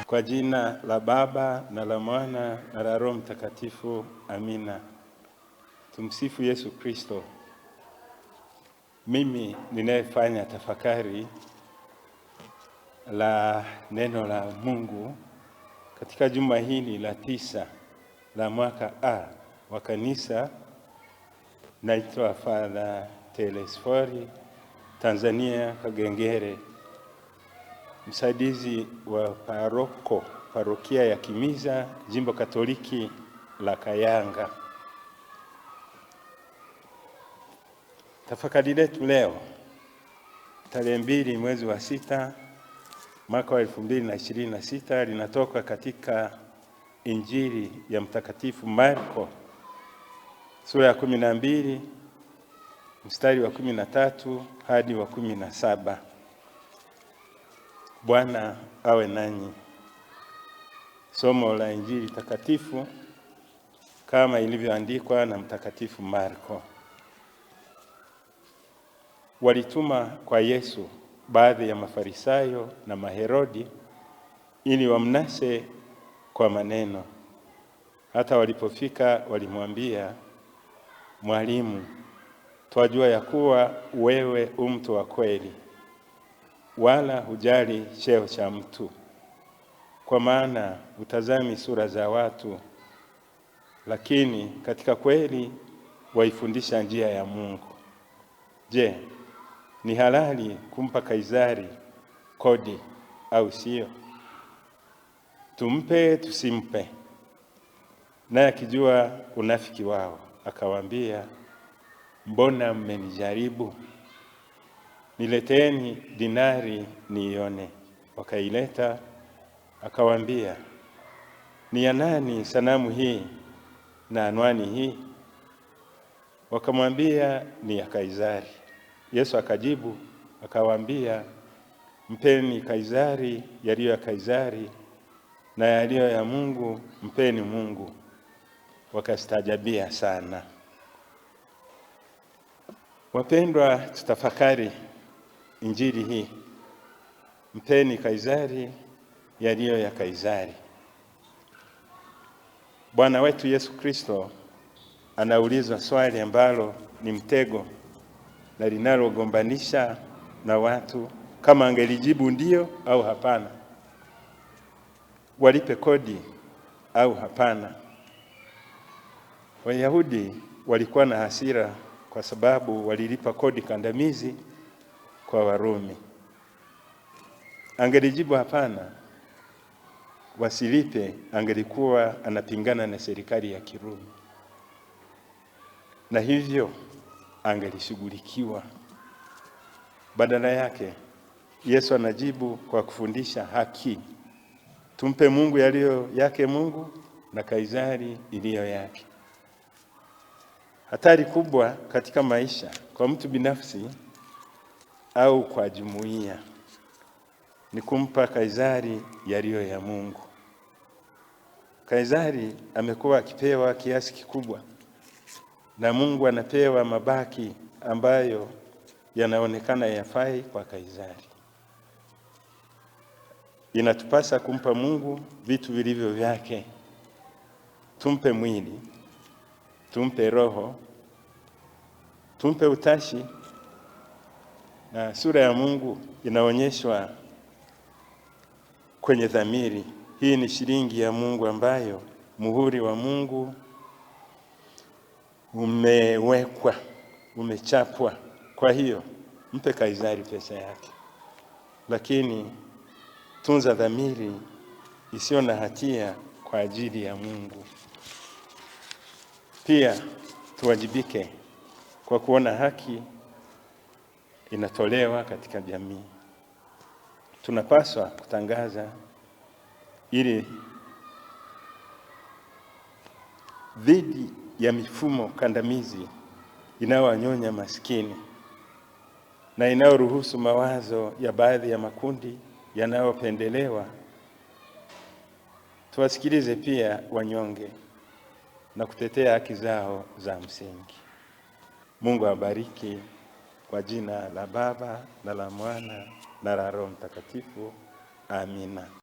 Kwa jina la Baba na la Mwana na la Roho Mtakatifu. Amina. Tumsifu Yesu Kristo. Mimi ninayefanya tafakari la neno la Mungu katika juma hili la 9 la mwaka A wa kanisa, naitwa Father Telesfori, Tanzania, Kagengere, msaidizi wa parokia ya Kimiza, Jimbo Katoliki la Kayanga. Tafakari letu leo tarehe 2 mwezi wa 6 mwaka wa 2026 linatoka katika Injili ya Mtakatifu Marko sura ya 12 mstari wa 13 hadi wa 17. Bwana awe nanyi. Somo la Injili takatifu kama ilivyoandikwa na Mtakatifu Marko. Walituma kwa Yesu baadhi ya Mafarisayo na Maherodi ili wamnase kwa maneno. Hata walipofika walimwambia, Mwalimu, twajua ya kuwa wewe mtu wa kweli, wala hujali cheo cha mtu, kwa maana hutazami sura za watu, lakini katika kweli waifundisha njia ya Mungu. Je, ni halali kumpa Kaisari kodi au sio? Tumpe tusimpe? Naye akijua unafiki wao akawaambia, mbona mmenijaribu? Nileteni dinari niione. Wakaileta. Akawaambia, ni ya nani sanamu hii na anwani hii? Wakamwambia, ni ya Kaisari. Yesu akajibu akawaambia, mpeni Kaisari yaliyo ya Kaisari, na yaliyo ya Mungu mpeni Mungu. Wakastaajabia sana. Wapendwa, tutafakari Injili hii. Mpeni Kaisari yaliyo ya Kaisari. Bwana wetu Yesu Kristo anaulizwa swali ambalo ni mtego na linalogombanisha na watu, kama angelijibu ndio au hapana, walipe kodi au hapana. Wayahudi walikuwa na hasira kwa sababu walilipa kodi kandamizi kwa Warumi. Angelijibu hapana, wasilipe, angelikuwa anapingana na serikali ya Kirumi, na hivyo angelishughulikiwa. Badala yake Yesu anajibu kwa kufundisha haki. Tumpe Mungu yaliyo yake Mungu, na Kaisari iliyo yake. Hatari kubwa katika maisha kwa mtu binafsi au kwa jumuiya ni kumpa Kaisari yaliyo ya Mungu. Kaisari amekuwa akipewa kiasi kikubwa, na Mungu anapewa mabaki ambayo yanaonekana yafai kwa Kaisari. Inatupasa kumpa Mungu vitu vilivyo vyake. Tumpe mwili, tumpe roho, tumpe utashi, na sura ya Mungu inaonyeshwa kwenye dhamiri. Hii ni shilingi ya Mungu ambayo muhuri wa Mungu umewekwa, umechapwa. Kwa hiyo mpe Kaisari pesa yake, lakini tunza dhamiri isiyo na hatia kwa ajili ya Mungu. Pia tuwajibike kwa kuona haki inatolewa katika jamii. Tunapaswa kutangaza ili dhidi ya mifumo kandamizi inayowanyonya maskini na inayoruhusu mawazo ya baadhi ya makundi yanayopendelewa. Tuwasikilize pia wanyonge na kutetea haki zao za msingi. Mungu awabariki. Kwa jina la Baba na la Mwana na la Roho Mtakatifu. Amina.